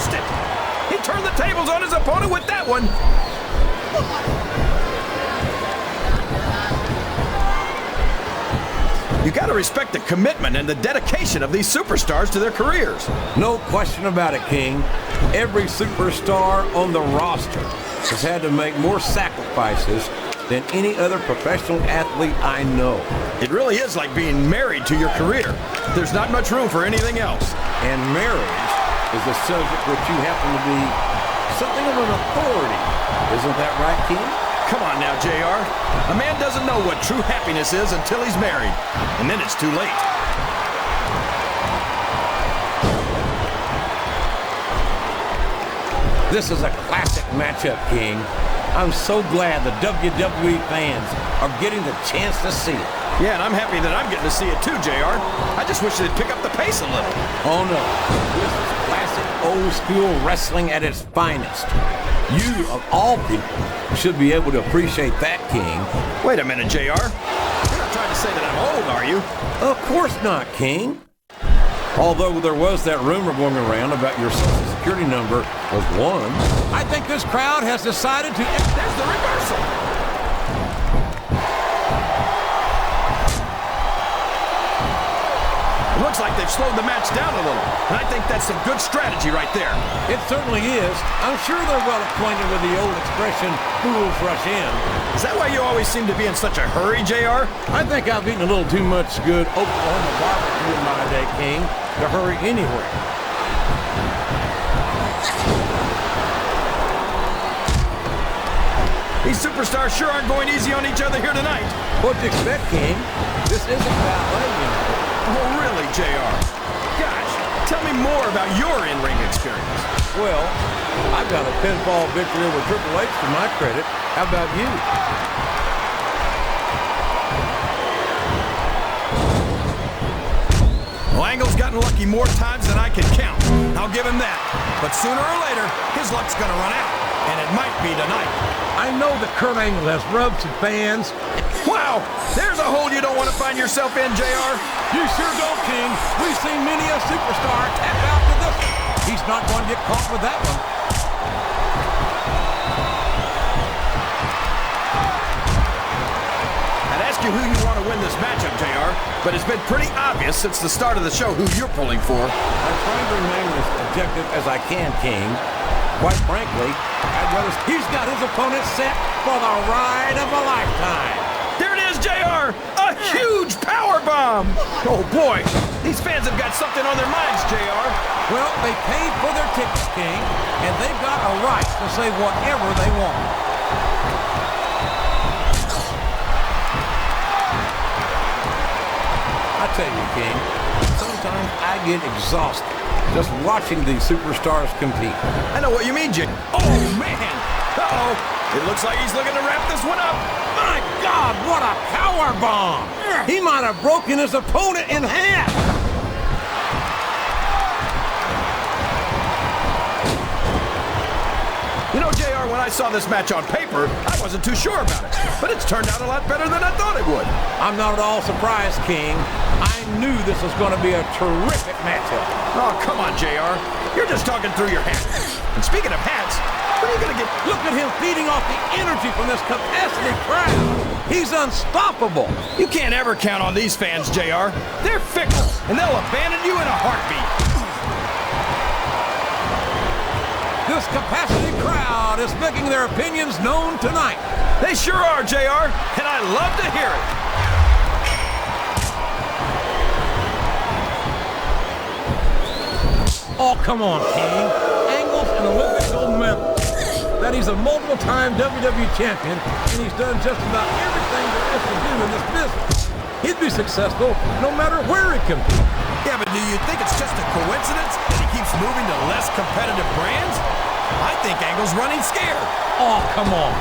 reversed it. He turned the tables on his opponent with that one. You got to respect the commitment and the dedication of these superstars to their careers. No question about it, King. Every superstar on the roster has had to make more sacrifices than any other professional athlete I know. It really is like being married to your career. There's not much room for anything else. And marriage is a subject which you happen to be something of an authority. Isn't that right, King? Come on now, JR. A man doesn't know what true happiness is until he's married. And then it's too late. This is a classic matchup, King. I'm so glad the WWE fans are getting the chance to see it. Yeah, and I'm happy that I'm getting to see it too, JR. I just wish they'd pick up the pace a little. Oh, no. This is classic old-school wrestling at its finest. You, of all people, should be able to appreciate that, King. Wait a minute, JR. You're not trying to say that I'm old, are you? Of course not, King. Although there was that rumor going around about your social security number was 1. I think this crowd has decided to... There's the reversal! It looks like they've slowed the match down a little, and I think that's some good strategy right there. It certainly is. I'm sure they're well acquainted with the old expression, fools rush in. Is that why you always seem to be in such a hurry, JR? I think I've eaten a little too much good Oklahoma barbecue in my day, King, to hurry anywhere. These superstars sure aren't going easy on each other here tonight. What do you expect, King? This isn't ballet, you know. Oh, really, JR? Gosh, tell me more about your in-ring experience. Well, I've got a pinfall victory over Triple H to my credit. How about you? Well, Angle's gotten lucky more times than I can count. I'll give him that. But sooner or later, his luck's gonna run out. And it might be tonight. I know that Kurt Angle has rubbed some fans. Wow! There's a hole you don't want to find yourself in, JR. You sure don't, King. We've seen many a superstar tap out to this one. He's not going to get caught with that one. I'd ask you who you want to win this matchup, JR, but it's been pretty obvious since the start of the show who you're pulling for. I'm trying to remain as objective as I can, King. Quite frankly, I'd rather... He's got his opponent set for the ride of a lifetime. There it is, JR! A huge power bomb! Oh, boy. These fans have got something on their minds, JR. Well, they paid for their tickets, King, and they've got a right to say whatever they want. I tell you, King, sometimes I get exhausted just watching these superstars compete. I know what you mean, Jim. Oh, man! Uh-oh. It looks like he's looking to wrap this one up. My God, what a power bomb! He might have broken his opponent in half. You know, JR, when I saw this match on paper, I wasn't too sure about it. But it's turned out a lot better than I thought it would. I'm not at all surprised, King. I knew this was going to be a terrific matchup. Oh, come on, JR. You're just talking through your hat. And speaking of hats, when are you going to get... Look at him feeding off the energy from this capacity crowd. He's unstoppable. You can't ever count on these fans, JR. They're fickle, and they'll abandon you in a heartbeat. This capacity crowd is making their opinions known tonight. They sure are, JR, and I love to hear it. Oh, come on, King. Angle's an Olympic gold medal. That he's a multiple-time WWE champion, and he's done just about everything there is to do in this business. He'd be successful no matter where he competes. Yeah, but do you think it's just a coincidence that he keeps moving to less competitive brands? I think Angle's running scared. Oh, come on.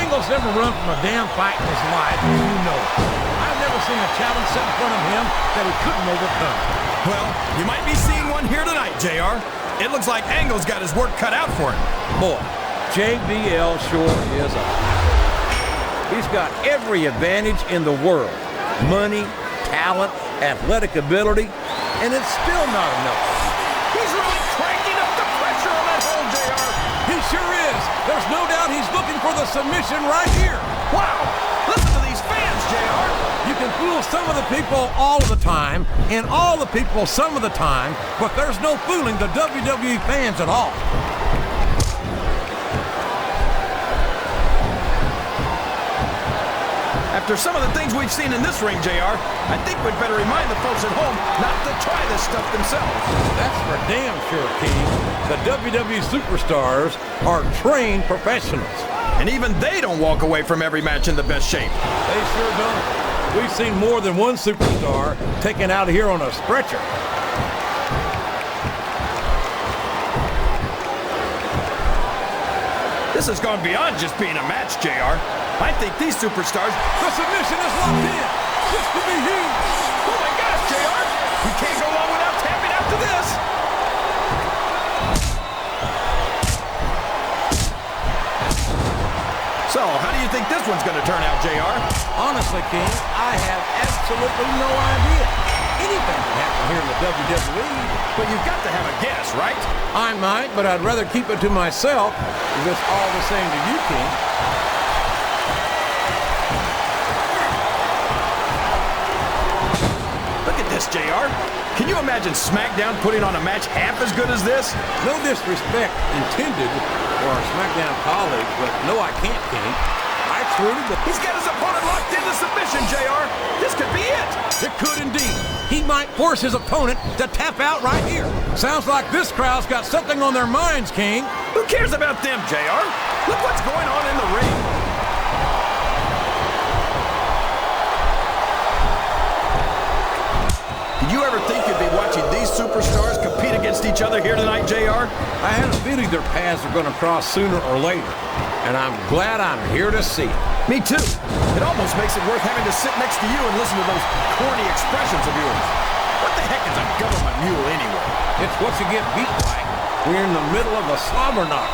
Angle's never run from a damn fight in his life, and you know it. I've never seen a challenge set in front of him that he couldn't overcome. Well, you might be seeing one here tonight, JR. It looks like Angle's got his work cut out for him. Boy, JBL sure is a... He's got every advantage in the world. Money, talent, athletic ability, and it's still not enough. He's really cranking up the pressure on for the submission right here. Wow! Listen to these fans, JR! You can fool some of the people all of the time, and all the people some of the time, but there's no fooling the WWE fans at all. After some of the things we've seen in this ring, JR, I think we'd better remind the folks at home not to try this stuff themselves. That's for damn sure, King. The WWE superstars are trained professionals. And even they don't walk away from every match in the best shape. They sure don't. We've seen more than one superstar taken out of here on a stretcher. This has gone beyond just being a match, JR. I think these superstars... The submission is locked in. This could be huge. Oh my gosh, JR! You can't go long without tapping out to this. So, how do you think this one's going to turn out, JR? Honestly, King, I have absolutely no idea. Anything can happen here in the WWE. But you've got to have a guess, right? I might, but I'd rather keep it to myself if it's all the same to you, King. Look at this, JR. Can you imagine SmackDown putting on a match half as good as this? No disrespect intended for our SmackDown colleagues, but no, I can't, King. I truly believe... He's got his opponent locked into submission, JR. This could be it. It could indeed. He might force his opponent to tap out right here. Sounds like this crowd's got something on their minds, King. Who cares about them, JR? Look what's going on in the ring. Did you ever think you'd be watching these superstars compete against each other here tonight, JR? I had a feeling their paths are going to cross sooner or later, and I'm glad I'm here to see it. Me too. It almost makes it worth having to sit next to you and listen to those corny expressions of yours. What the heck is a government mule anyway? It's what you get beat like when you're in the middle of a slobber knock.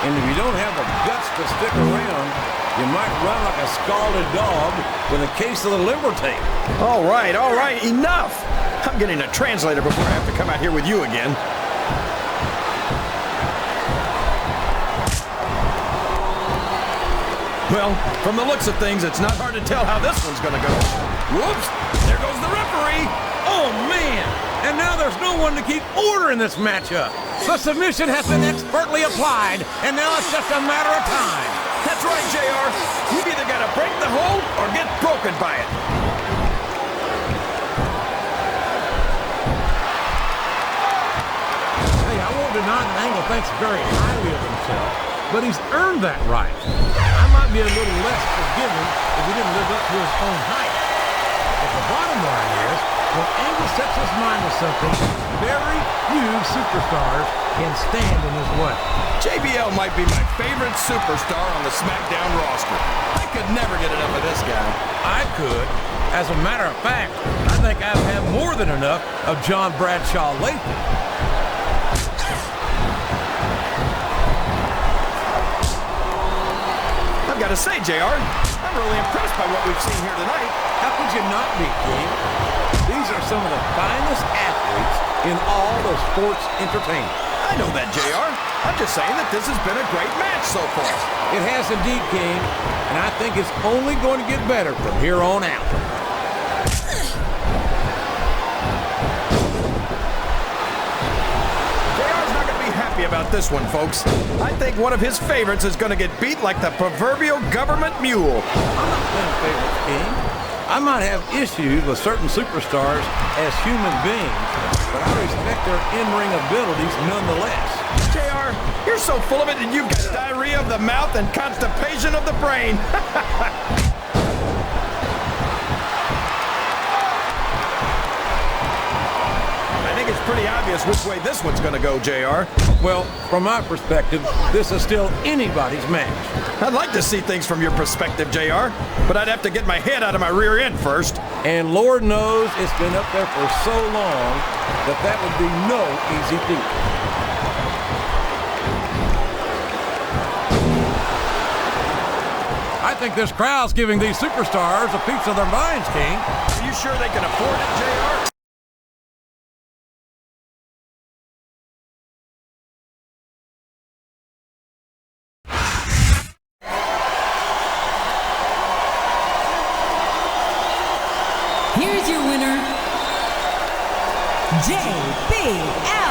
And if you don't have the guts to stick around, you might run like a scalded dog with a case of the liver tape. All right, enough. I'm getting a translator before I have to come out here with you again. Well, from the looks of things, it's not hard to tell how this one's going to go. Whoops! There goes the referee! Oh, man! And now there's no one to keep order in this matchup. The submission has been expertly applied, and now it's just a matter of time. That's right, JR. You've either got to break the hold or get broken by it. Hey, I won't deny that Angle thinks very highly of himself, but he's earned that right. I might be a little less forgiving if he didn't live up to his own height. But the bottom line is, when Angle sets his mind to something, very few superstars can stand in his way. JBL might be my favorite superstar on the SmackDown roster. I could never get enough of this guy. I could. As a matter of fact, I think I've had more than enough of John Bradshaw lately. I've got to say, JR, I'm really impressed by what we've seen here tonight. How could you not be, King? These are some of the finest athletes in all of sports entertainment. I know that, JR. I'm just saying that this has been a great match so far. It has indeed, King, and I think it's only going to get better from here on out. JR's not going to be happy about this one, folks. I think one of his favorites is going to get beat like the proverbial government mule. I'm not playing favorites, King. I might have issues with certain superstars as human beings, but I respect their in-ring abilities nonetheless. JR, you're so full of it and you've got diarrhea of the mouth and constipation of the brain. I think it's pretty obvious which way this one's going to go, JR. Well, from my perspective, this is still anybody's match. I'd like to see things from your perspective, JR, but I'd have to get my head out of my rear end first. And Lord knows it's been up there for so long that would be no easy feat. I think this crowd's giving these superstars a piece of their minds, King. Are you sure they can afford it, JR? winner, JBL.